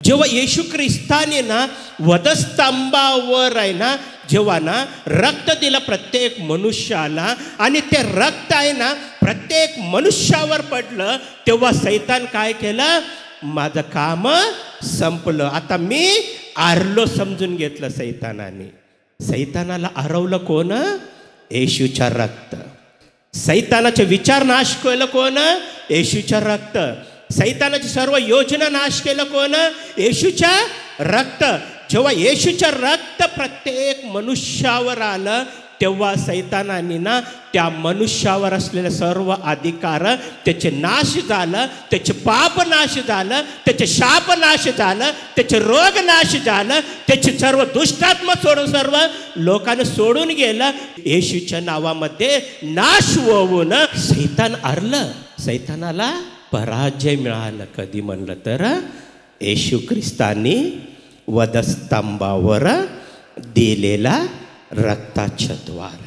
जेव्हा येशू ख्रिस्ताने ना वधस्तंभावर आहे ना जेव्हा ना रक्त दिलं प्रत्येक मनुष्याला आणि ते रक्त आहे ना प्रत्येक मनुष्यावर पडलं, तेव्हा सैतान काय केलं? माझं काम संपलं, आता मी आरलो समजून घेतलं सैतानाने. सैतानाला हरवलं कोण? येशूच्या रक्त. सैतानाचे विचार नाश केलं कोण? येशूच्या रक्त. सैतानाची सर्व योजना नाश केलं कोण? येशूच्या रक्त. जेव्हा येशूच्या रक्त प्रत्येक मनुष्यावर आलं तेव्हा सैतानाने ना त्या मनुष्यावर असलेले सर्व अधिकार त्याचे नाश झालं, त्याचे पाप नाश झालं, त्याचे शाप नाश झालं, त्याचे रोग नाश झालं, त्याचे सर्व दुष्टात्मा सोडून सर्व लोकांना सोडून गेलं. येशूच्या नावामध्ये नाश होऊन सैतान हरलं, सैतानाला पराजय मिळालं. कधी म्हणलं तर येशू ख्रिस्तानी वधस्तंभावर दिलेला रक्ताच्या द्वारे.